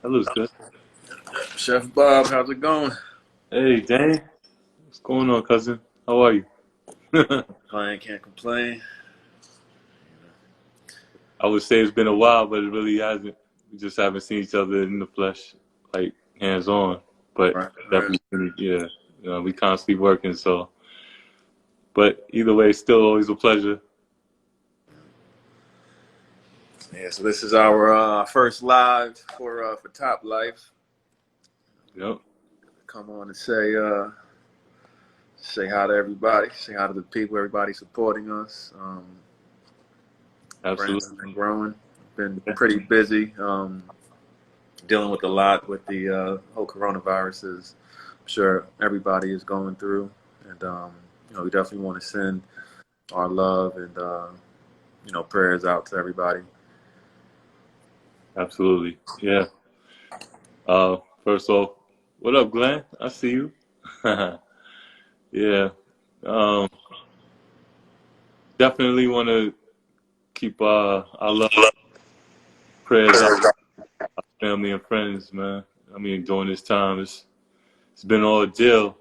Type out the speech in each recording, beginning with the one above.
That looks good. Chef Bob, how's it going? Hey, Dane. What's going on, cousin? How are you? Can't complain. I would say it's been a while, but it really hasn't. We just haven't seen each other in the flesh, like hands on. But Right, right. definitely, yeah. We constantly working, so. But either way, it's still always a pleasure. Yeah, so this is our first live for Top Life. Yep, Come on and say hi to everybody. Say hi to the people, everybody supporting us. Brand has absolutely. been growing. Been pretty busy. Dealing with a lot with the whole coronaviruses. I'm sure everybody is going through, and we definitely want to send our love and prayers out to everybody. Absolutely. Yeah. First off, what up, Glenn? I see you. Yeah. Um, Definitely want to keep our love prayers out, family and friends, man. I mean, during this time, it's been an ordeal.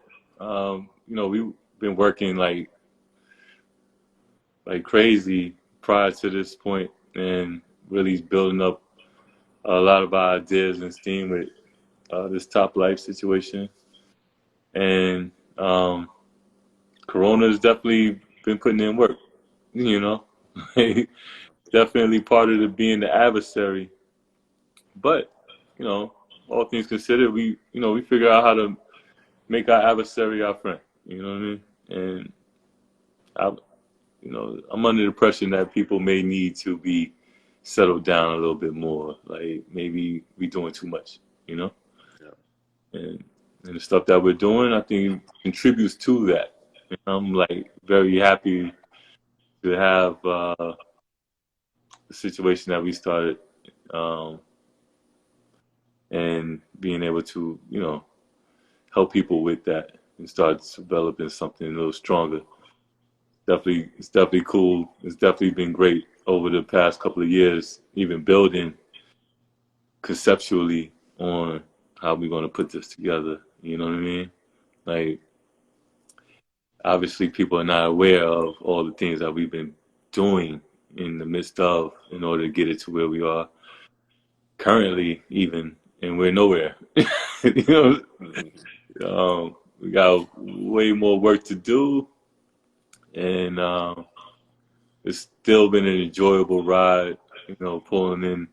We've been working like crazy prior to this point, and really building up a lot of our ideas and steam with this top life situation. And Corona's definitely been putting in work. You know, definitely part of the being the adversary. But all things considered, we figure out how to make our adversary our friend. You know what I mean? And I, I'm under the impression that people may need to be settled down a little bit more. Like maybe we doing too much, you know? Yeah. And the stuff that we're doing, I think contributes to that. And I'm like very happy to have the situation that we started, um, and being able to, help people with that and start developing something a little stronger. It's definitely cool. It's definitely been great over the past couple of years, even building conceptually on how we're going to put this together. You know what I mean? Like, obviously, people are not aware of all the things that we've been doing in the midst of in order to get it to where we are currently, even, and we're nowhere. you know, we got way more work to do, and it's still been an enjoyable ride. Pulling in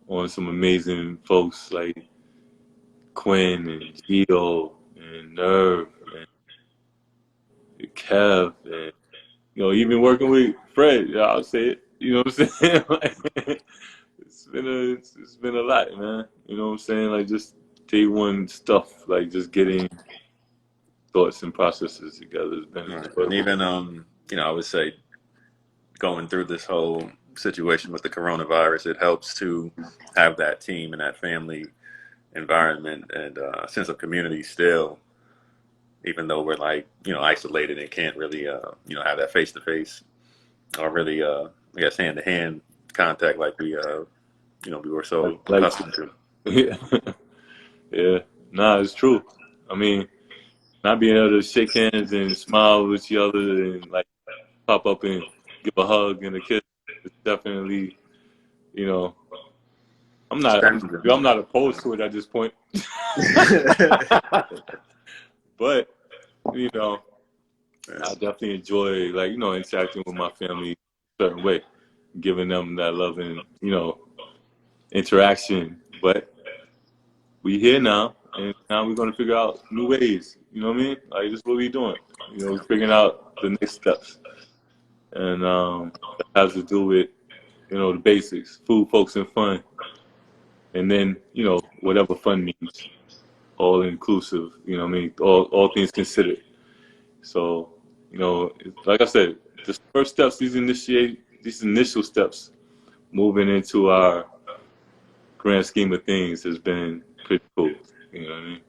on some amazing folks like Quinn and Gio and Nerve and Kev, and even working with Fred. I'll say it. You know what I'm saying? Like, it's been a lot, man. You know what I'm saying? Like just day one stuff, like just getting thoughts and processes together has been Right. And enjoyable. even I would say going through this whole situation with the coronavirus, it helps to have that team and that family environment and sense of community still, even though we're like isolated and can't really have that face to face or really I guess hand to hand contact like we were so Like, accustomed to. yeah, yeah. Nah, it's true. I mean, not being able to shake hands and smile with each other and like pop up and give a hug and a kiss is definitely, you know, I'm not, I'm, Challenging. I'm not opposed to it at this point, but you know, I Yeah. definitely enjoy like interacting with my family a certain way, giving them that love and interaction. But we here now, and now we're gonna figure out new ways. You know what I mean? Like this is what we doing. We're figuring out the next steps, and that has to do with the basics: food, folks, and fun, and then whatever fun means, all inclusive. You know what I mean? All things considered. So like I said, the first steps, these initial steps, moving into our grand scheme of things has been pretty cool. You know what I mean?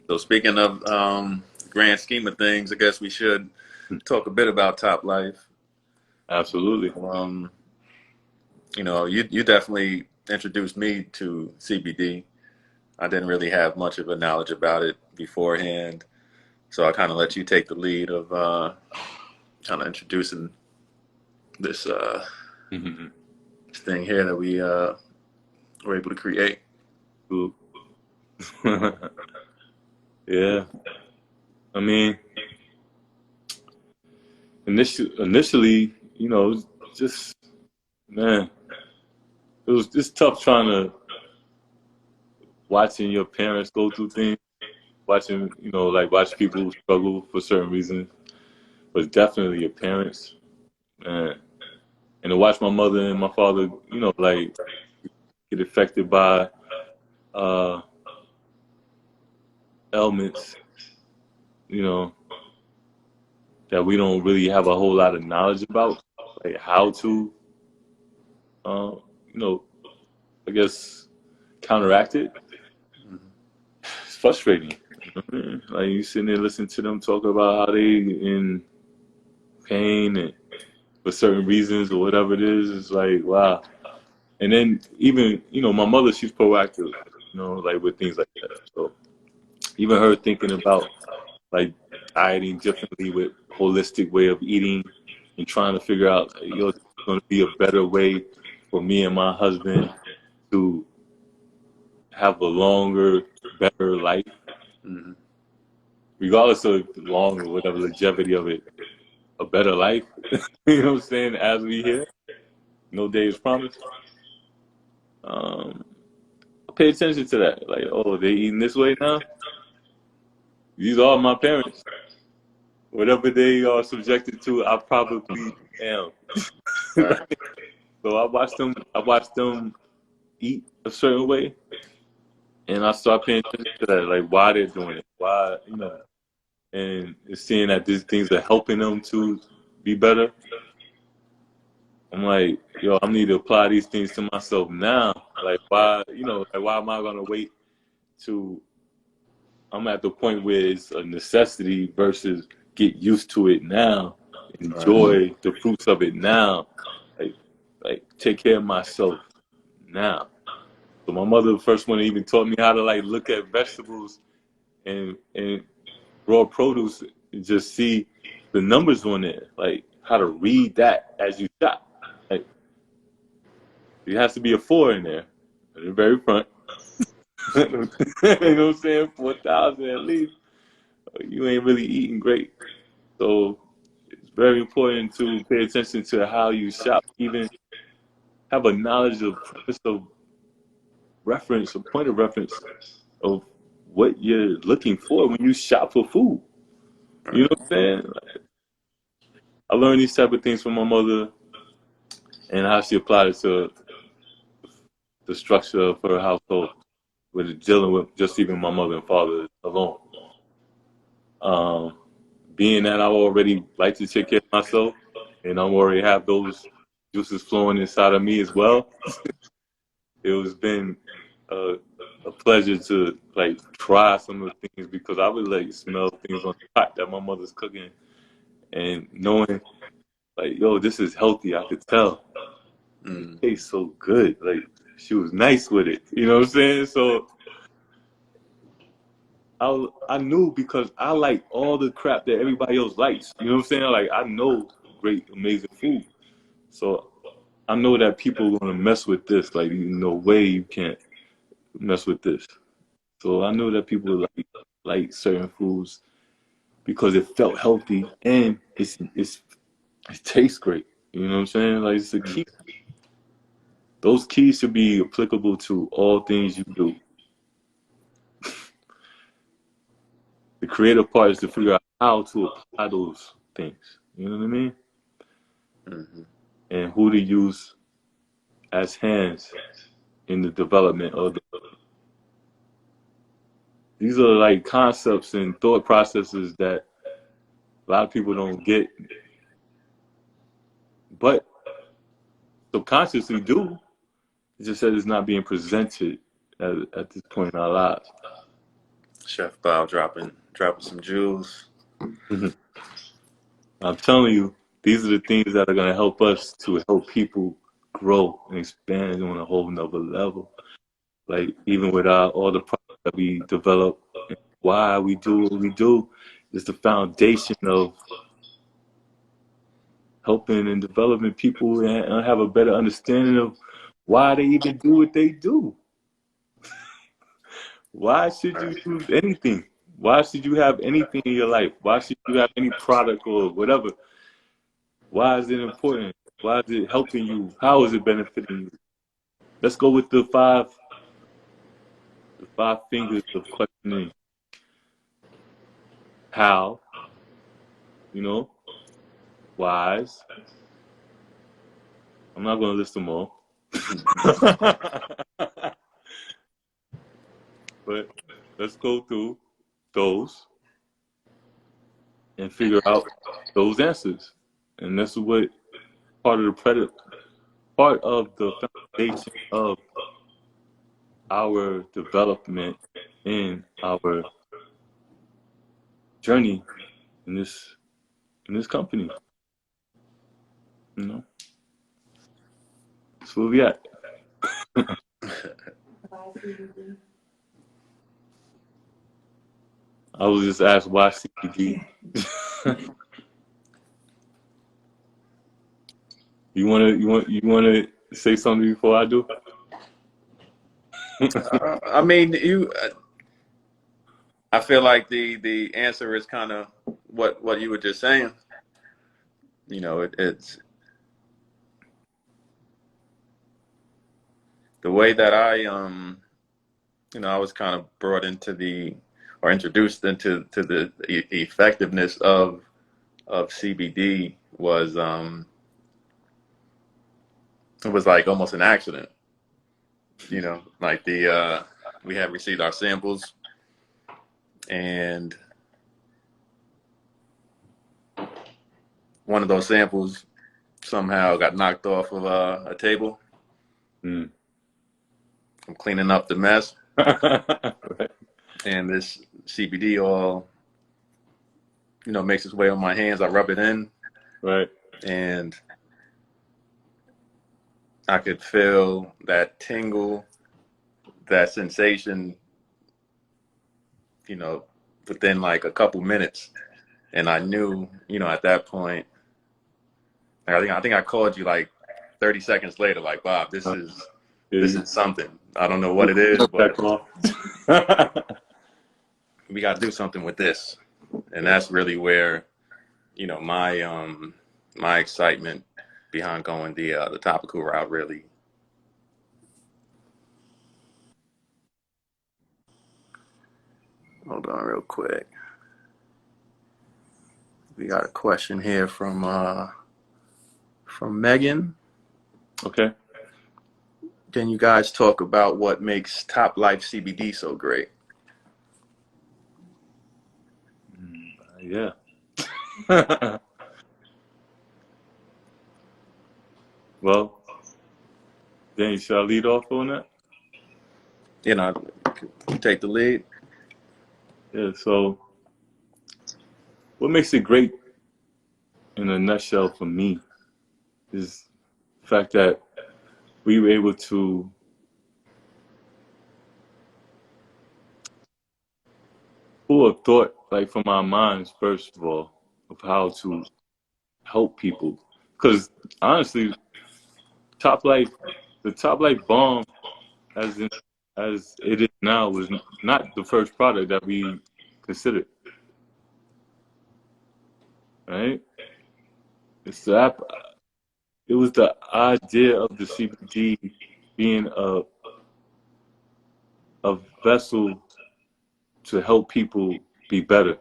So speaking of grand scheme of things, I guess we should talk a bit about Top Life. Absolutely. You definitely introduced me to CBD. I didn't really have much of a knowledge about it beforehand, so I kind of let you take the lead of kind of introducing this Mhm. this thing here that we were able to create. Cool. Yeah, I mean, initially, you know, it was just man, it was just tough trying to watching your parents go through things, watching you know, like watch people struggle for certain reasons, but definitely your parents, man, and to watch my mother and my father, you know, like get affected by uh ailments, you know, that we don't really have a whole lot of knowledge about, like how to, you know, I guess counteract it. It's frustrating. You know what I mean? Like you sitting there listening to them talk about how they in pain and for certain reasons or whatever it is. It's like wow. And then even you know my mother, she's proactive. You know, like with things like that. So even her thinking about like dieting differently with holistic way of eating and trying to figure out you know, going to be a better way for me and my husband to have a longer, better life, Mm-hmm. regardless of the long or whatever longevity of it, a better life. You know what I'm saying? As we hear, no day is promised. Um, pay attention to that. Like, oh, they eating this way now. These are my parents. Whatever they are subjected to, I probably am. Right. So I watched them. I watched them eat a certain way, and I start paying attention to that, like why they're doing it, why you know, and seeing that these things are helping them to be better. I'm like, yo, I need to apply these things to myself now. Like, why, you know, like why am I gonna wait to? I'm at the point where it's a necessity versus get used to it now, Right. enjoy the fruits of it now, like, like take care of myself now. So my mother, the first one, even taught me how to like look at vegetables and raw produce and just see the numbers on it, like how to read that as you shop. Like there has to be a four in there at the very front. You know what I'm saying? 4,000 at least. You ain't really eating great. So it's very important to pay attention to how you shop. Even have a knowledge of premise of reference, a point of reference of what you're looking for when you shop for food. You know Right. what I'm saying? Like, I learned these type of things from my mother and how she applied it to the structure of her household with dealing with just even my mother and father alone. Um, being that I already like to take care of myself and I already have those juices flowing inside of me as well, it was been a, a pleasure to like try some of the things because I would like smell things on the pot that my mother's cooking and knowing like, yo, this is healthy. I could tell. It Mm. tastes so good. Like she was nice with it. You know what I'm saying? So I knew because I like all the crap that everybody else likes. You know what I'm saying? Like I know great, amazing food. So I know that people are gonna mess with this. Like no way you can't mess with this. So I know that people like certain foods because it felt healthy and it tastes great. You know what I'm saying? Like it's a key. Those keys should be applicable to all things you do. The creative part is to figure out how to apply those things. You know what I mean? Mm-hmm. And who to use as hands in the development of the. These are like concepts and thought processes that a lot of people don't get, but subconsciously do. It's just that it's not being presented at this point in our lives. Chef Bow dropping some jewels. I'm telling you, these are the things that are going to help us to help people grow and expand on a whole nother level. Like even with all the that we develop, and why we do what we do, is the foundation of helping and developing people and have a better understanding of why they even do what they do. Why should you do anything? Why should you have anything in your life? Why should you have any product or whatever? Why is it important? Why is it helping you? How is it benefiting you? Let's go with the five fingers of questioning. How, you know, whys. I'm not going to list them all. But let's go through those and figure out those answers. And that's what part of the foundation of our development in our journey in this company. You know, that's where we at. I was just asked why CBD. You wanna say something before I do? I mean, I feel like the answer is kind of what you were just saying. You know, it's the way that I was kind of brought into or introduced into the effectiveness of CBD was it was like almost an accident. You know, like we had received our samples, and one of those samples somehow got knocked off of a table. Mm. I'm cleaning up the mess. Right. And this CBD oil, makes its way on my hands. I rub it in. Right. And I could feel that tingle, that sensation, within like a couple minutes. And I knew, at that point, I think I called you like 30 seconds later, like, Bob, this is something. I don't know what it is, but we got to do something with this. And that's really where, my excitement behind going the topical route really. Hold on real quick. We got a question here from Megan. Okay. Can you guys talk about what makes Toplife CBD so great? Yeah. Well, Danny, should I lead off on that? Take the lead. Yeah, so what makes it great in a nutshell for me is the fact that we were able to pull a thought like from our minds, first of all, of how to help people. Because honestly, the Toplife Balm as it is now was not the first product that we considered. Right? It was the idea of the CBD being a vessel to help people be better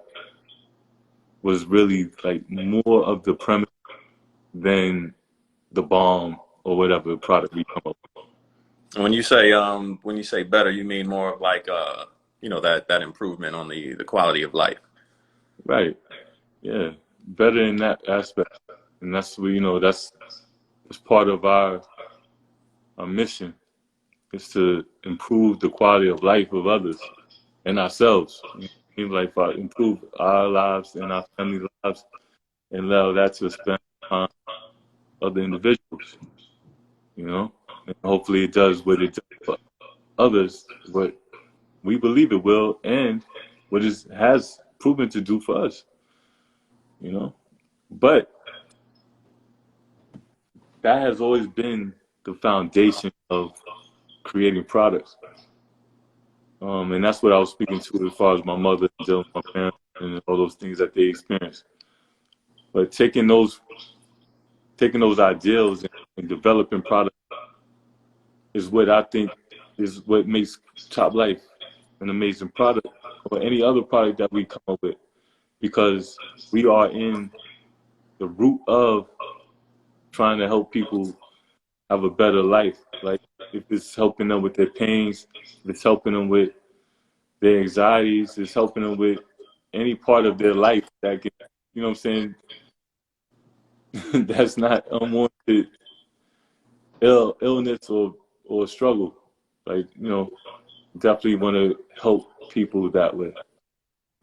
was really like more of the premise than the balm or whatever product we come up with. When you say better, you mean more of like that improvement on the quality of life. Right. Yeah. Better in that aspect. And that's that's part of our mission is to improve the quality of life of others and ourselves. Like improve our lives and our family lives and allow that to expand upon other individuals, And hopefully it does what it does for others, but we believe it will, and what it has proven to do for us. You know, but that has always been the foundation of creating products. And that's what I was speaking to as far as my mother dealing with my parents and all those things that they experienced. But taking those ideals and developing products is what I think is what makes Top Life an amazing product, or any other product that we come up with, because we are in the root of trying to help people have a better life. Like, if it's helping them with their pains, if it's helping them with their anxieties, it's helping them with any part of their life that can, you know what I'm saying, that's not unwanted illness or struggle. Like, definitely want to help people that way.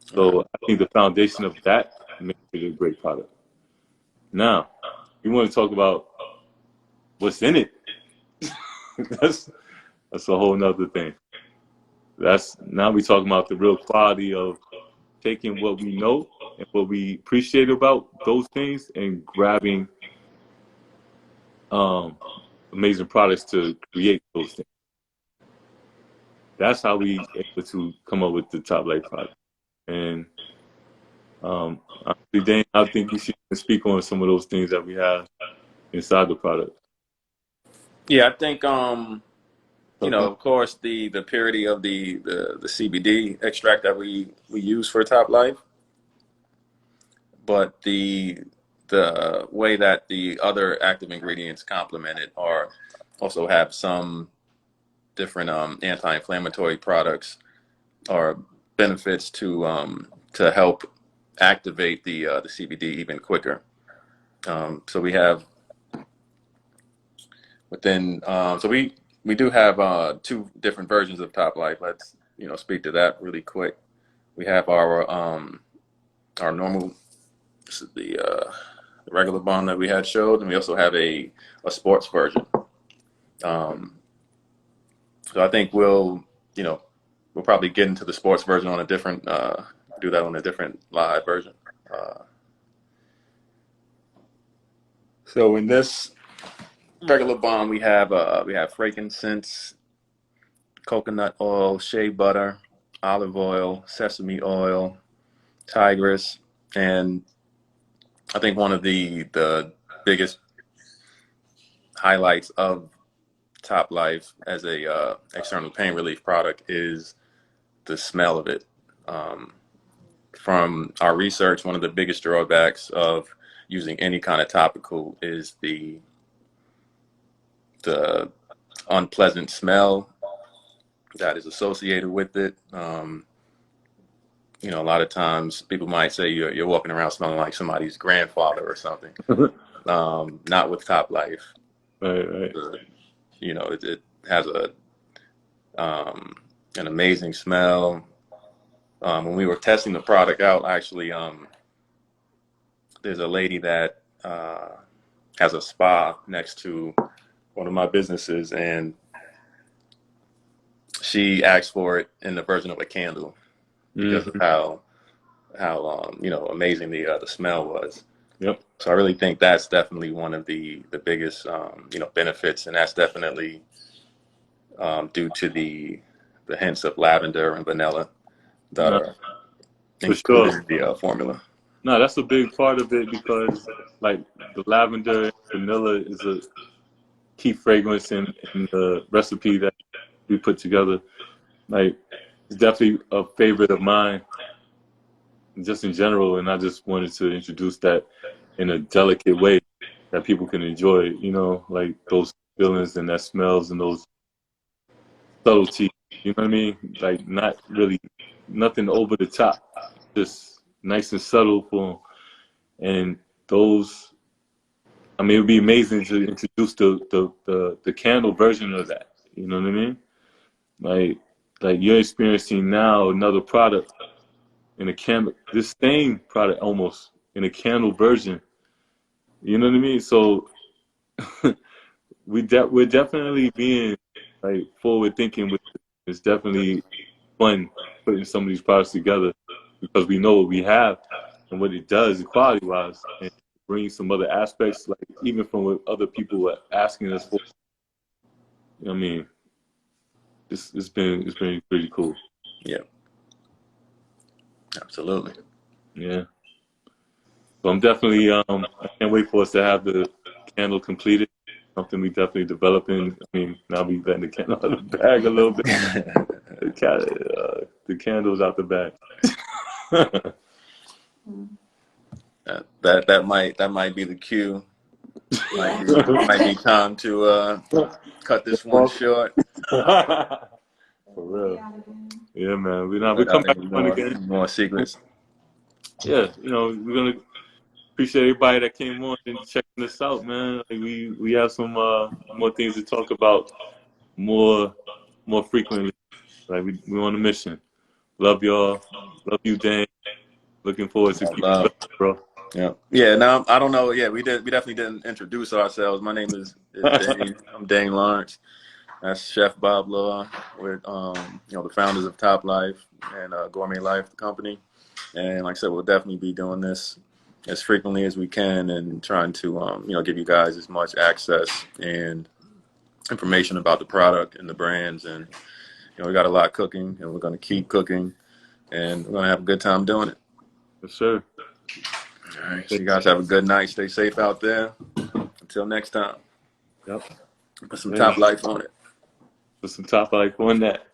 So I think the foundation of that makes it a great product. Now, we want to talk about what's in it. that's that's a whole nother thing. That's now we talking about the real quality of taking what we know and what we appreciate about those things and grabbing amazing products to create those things. That's how we able to come up with the Top Life product. And honestly, Dane, I think you should speak on some of those things that we have inside the product. Yeah, I think of course, the purity of the CBD extract that we use for Top Life, but the way that the other active ingredients complement it, or also have some different anti-inflammatory products or benefits to help activate the CBD even quicker. So we have within so we do have two different versions of Top Life. Let's speak to that really quick. We have our normal, this is the regular Balm that we had showed, and we also have a sports version. So I think we'll probably get into the sports version on a different do that on a different live version. So in this regular Balm, we have frankincense, coconut oil, shea butter, olive oil, sesame oil, tigress, and I think one of the biggest highlights of Top Life as a external pain relief product is the smell of it. From our research, one of the biggest drawbacks of using any kind of topical is the unpleasant smell that is associated with it. A lot of times people might say you're walking around smelling like somebody's grandfather or something. Not with Top Life. Right. It has an amazing smell. When we were testing the product out, actually, there's a lady that has a spa next to one of my businesses, and she asked for it in the version of a candle because of how amazing the smell was. Yep. So I really think that's definitely one of the biggest benefits, and that's definitely due to the hints of lavender and vanilla that are included in the formula. No, that's a big part of it, because like the lavender and vanilla is a key fragrance in the recipe that we put together. Like, it's definitely a favorite of mine just in general, and I just wanted to introduce that in a delicate way that people can enjoy, like those feelings and that smells and those subtlety, you know what I mean? Like, not really nothing over the top, just nice and subtle for them. And those, I mean, it would be amazing to introduce the candle version of that, you know what I mean? Like you're experiencing now another product in a candle, this same product almost in a candle version. You know what I mean? So we're definitely being like forward thinking with it. It's definitely fun putting some of these products together because we know what we have and what it does quality wise, and bring some other aspects, like even from what other people were asking us for. You know what I mean, it's been pretty cool. Yeah, absolutely. Yeah. So I'm definitely I can't wait for us to have the candle completed. Something we definitely developing. I mean, now we letting the candle out of the bag a little bit. The candles out the bag. that might be the cue. Might be time to cut this one short. For real. Yeah, man. We're Without coming back any on again. more secrets. Yeah, we're gonna appreciate everybody that came on and checking this out, man. Like we have some more things to talk about more frequently. Like we on a mission. Love y'all. Love you, Dan. Looking forward to keep Love. bro. Yeah. Yeah. Now I don't know. Yeah, we definitely didn't introduce ourselves. My name is Dane. I'm Dane Lawrence. That's Chef Bob Law. We're the founders of Toplife and Gourmet Life, the company. And like I said, we'll definitely be doing this as frequently as we can and trying to give you guys as much access and information about the product and the brands. And we got a lot cooking, and we're going to keep cooking, and we're going to have a good time doing it. Yes, sir. All right. So you guys have a good night. Stay safe out there. Until next time. Yep. Put some Top Life on it. Put some Top Life on that.